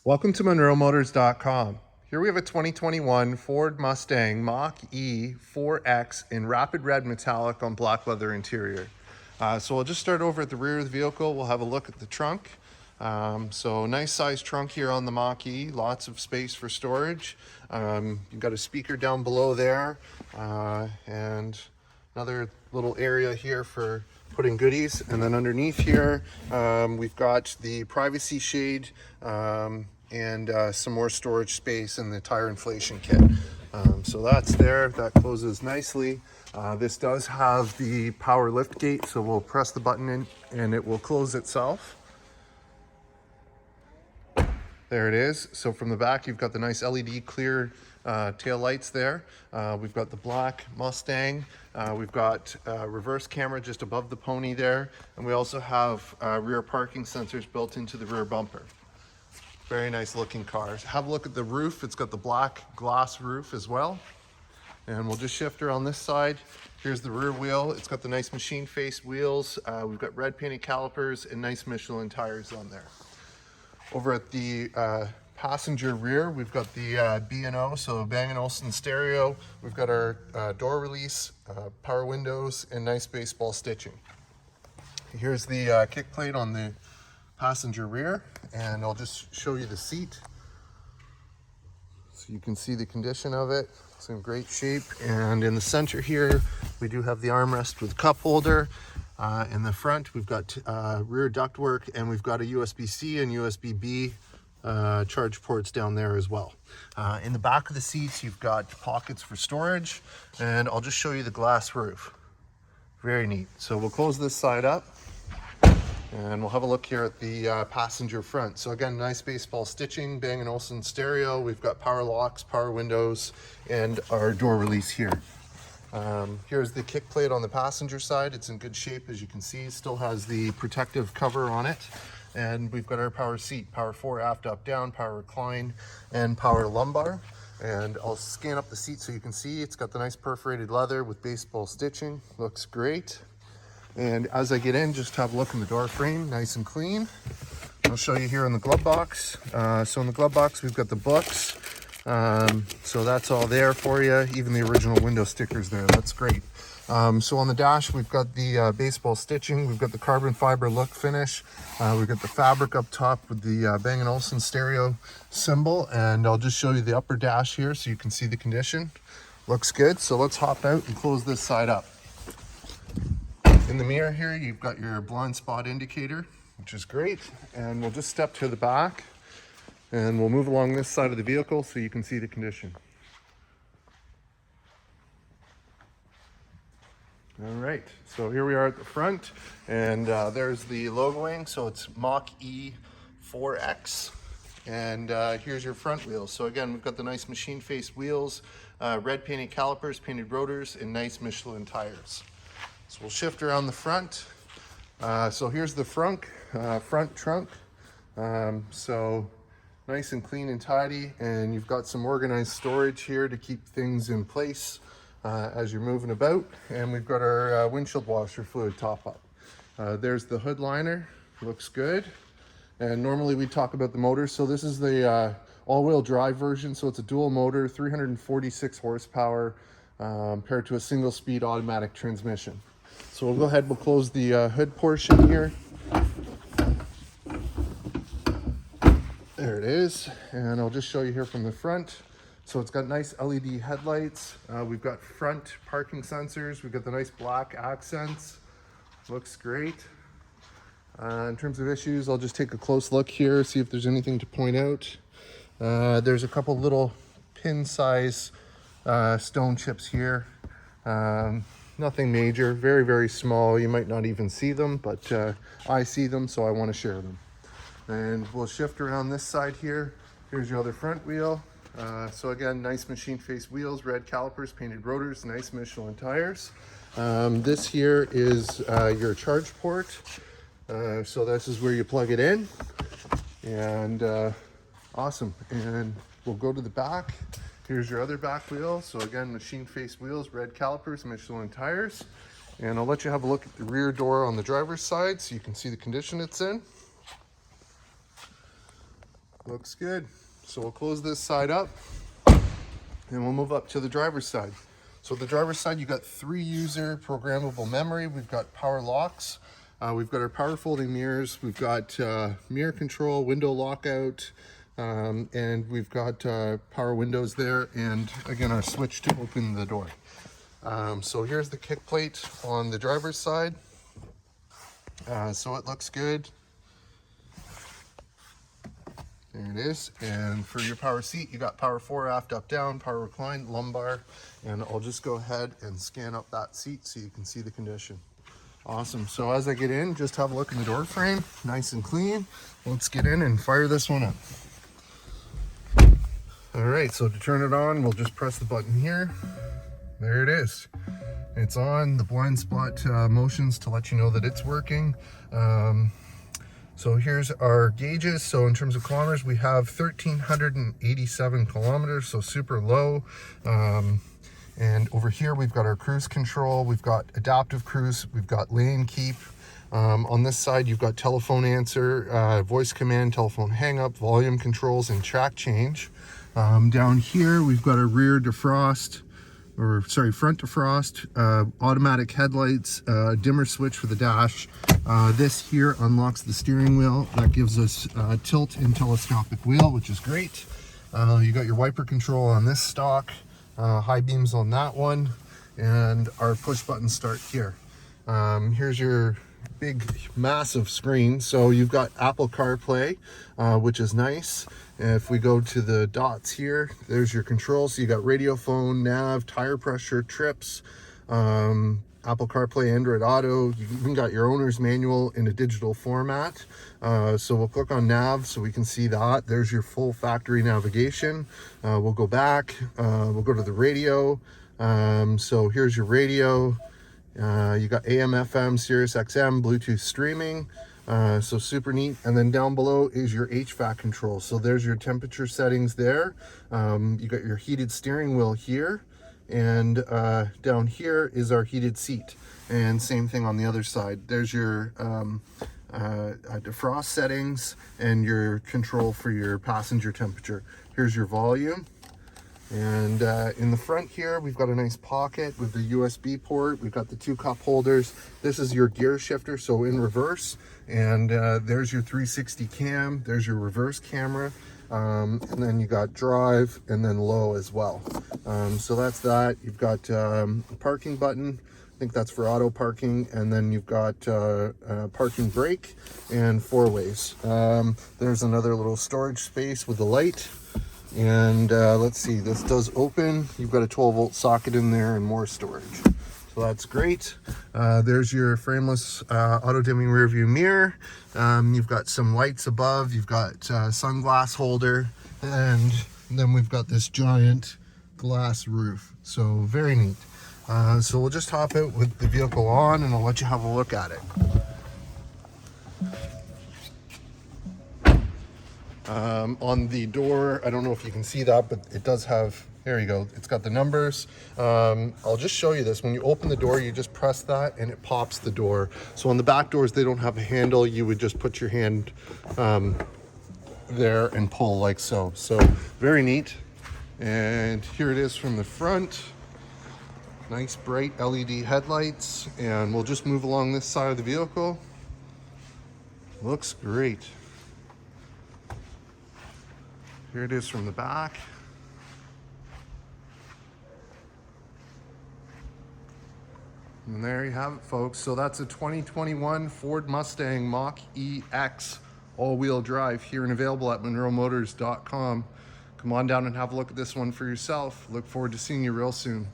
Welcome to MonroeMotors.com. Here we have a 2021 Ford Mustang Mach-E 4X in rapid red metallic on black leather interior. So we'll just start over at the rear of the vehicle. We'll have a look at the trunk. So nice size trunk here on the Mach-E, lots of space for storage. You've got a speaker down below there and another little area here for putting goodies. And then underneath here, we've got the privacy shade and some more storage space in the tire inflation kit. So that's there, that closes nicely. This does have the power lift gate, so we'll press the button in and it will close itself. There it is. So from the back, you've got the nice LED clear tail lights there. We've got the black Mustang. We've got reverse camera just above the pony there. And we also have rear parking sensors built into the rear bumper. Very nice looking cars. Have a look at the roof. It's got the black glass roof as well. And we'll just shift around this side. Here's the rear wheel. It's got the nice machine face wheels. We've got red painted calipers and nice Michelin tires on there. Over at the passenger rear, we've got the B&O, so Bang & Olufsen stereo. We've got our door release, power windows, and nice baseball stitching. Here's the kick plate on the passenger rear, and I'll just show you the seat. So you can see the condition of it. It's in great shape. And in the center here, we do have the armrest with cup holder. In the front, we've got rear ductwork, and we've got a USB-C and USB-B charge ports down there as well. In the back of the seats, you've got pockets for storage, and I'll just show you the glass roof. Very neat. So we'll close this side up, and we'll have a look here at the passenger front. So again, nice baseball stitching, Bang & Olufsen stereo. We've got power locks, power windows, and our door release here. Here's the kick plate on the passenger side. It's in good shape, as you can see. Still has the protective cover on it. And we've got our power seat, power 4 aft, up, down, power recline, and power lumbar. And I'll scan up the seat so you can see. It's got the nice perforated leather with baseball stitching. Looks great. And as I get in, just have a look in the door frame, nice and clean. I'll show you here in the glove box. So in the glove box, we've got the books. So that's all there for you, even the original window stickers there. That's great. So on the dash, we've got the baseball stitching. We've got the carbon fiber look finish. We've got the fabric up top with the Bang & Olufsen stereo symbol. And I'll just show you the upper dash here so you can see the condition. Looks good. So let's hop out and close this side up. In the mirror here, you've got your blind spot indicator, which is great. And we'll just step to the back. And we'll move along this side of the vehicle so you can see the condition. All right, so here we are at the front, and there's the logoing. So it's Mach-E 4X, and here's your front wheels. So again, we've got the nice machine face wheels, red painted calipers, painted rotors, and nice Michelin tires. So we'll shift around the front. So here's the front trunk. So nice and clean and tidy, and you've got some organized storage here to keep things in place as you're moving about. And we've got our windshield washer fluid top up. There's the hood liner, looks good. And normally we talk about the motor. So this is the all-wheel drive version. So it's a dual motor, 346 horsepower, paired to a single speed automatic transmission. So we'll go ahead, we'll close the hood portion here. There it is, and I'll just show you here from the front. So it's got nice LED headlights. We've got front parking sensors. We've got the nice black accents. Looks great. In terms of issues, I'll just take a close look here, see if there's anything to point out. There's a couple little pin size stone chips here. Nothing major, very, very small. You might not even see them, but I see them, so I want to share them. And we'll shift around this side here. Here's your other front wheel. So again, nice machine face wheels, red calipers, painted rotors, nice Michelin tires. This here is your charge port. So this is where you plug it in. And awesome. And we'll go to the back. Here's your other back wheel. So again, machine face wheels, red calipers, Michelin tires. And I'll let you have a look at the rear door on the driver's side so you can see the condition it's in. Looks good. So we'll close this side up and we'll move up to the driver's side. So the driver's side, you got 3-user programmable memory. We've got power locks. We've got our power folding mirrors. We've got mirror control, window lockout, and we've got power windows there. And again, our switch to open the door. So here's the kick plate on the driver's side. So it looks good. There it is. And for your power seat, you got power 4, aft, up, down, power recline, lumbar. And I'll just go ahead and scan up that seat so you can see the condition. Awesome. So as I get in, just have a look in the door frame. Nice and clean. Let's get in and fire this one up. All right, so to turn it on, we'll just press the button here. There it is. It's on. The blind spot motions to let you know that it's working. So here's our gauges. So in terms of kilometers, we have 1,387 kilometers, so super low. And over here, we've got our cruise control. We've got adaptive cruise. We've got lane keep. On this side, you've got telephone answer, voice command, telephone hang up, volume controls, and track change. Down here, we've got a rear defrost, front defrost, automatic headlights, dimmer switch for the dash. This here unlocks the steering wheel. That gives us tilt and telescopic wheel, which is great. You got your wiper control on this stock, high beams on that one, and our push button start here. Here's your big massive screen. So you've got Apple CarPlay, which is nice. If we go to the dots here, there's your controls. So you got radio, phone, nav, tire pressure, trips, Apple CarPlay, Android Auto. You even got your owner's manual in a digital format. So we'll click on nav so we can see that. There's your full factory navigation. We'll go back, we'll go to the radio. So here's your radio. You got AM, FM, Sirius XM, Bluetooth streaming. So super neat. And then down below is your HVAC control. So there's your temperature settings there. You got your heated steering wheel here. And down here is our heated seat. And same thing on the other side. There's your defrost settings and your control for your passenger temperature. Here's your volume. And in the front here, we've got a nice pocket with the USB port. We've got the 2 cup holders. This is your gear shifter, so in reverse. And there's your 360 cam. There's your reverse camera. And then you got drive and then low as well. So that's that. You've got a parking button. I think that's for auto parking. And then you've got parking brake and 4-ways. There's another little storage space with a light. And let's see, this does open. You've got a 12-volt socket in there and more storage. So that's great. There's your frameless auto-dimming rear view mirror. You've got some lights above. You've got sunglass holder. And then we've got this giant glass roof. So very neat. So we'll just hop out with the vehicle on and I'll let you have a look at it. On the door, I don't know if you can see that, but it does have, there you go, it's got the numbers. I'll just show you this. When you open the door, you just press that and it pops the door. So on the back doors, they don't have a handle. You would just put your hand there and pull like so. So very neat. And here it is from the front. Nice bright LED headlights. And we'll just move along this side of the vehicle. Looks great. Here it is from the back. And there you have it, folks. So that's a 2021 Ford Mustang Mach-E X all-wheel drive here and available at monroemotors.com. Come on down and have a look at this one for yourself. Look forward to seeing you real soon.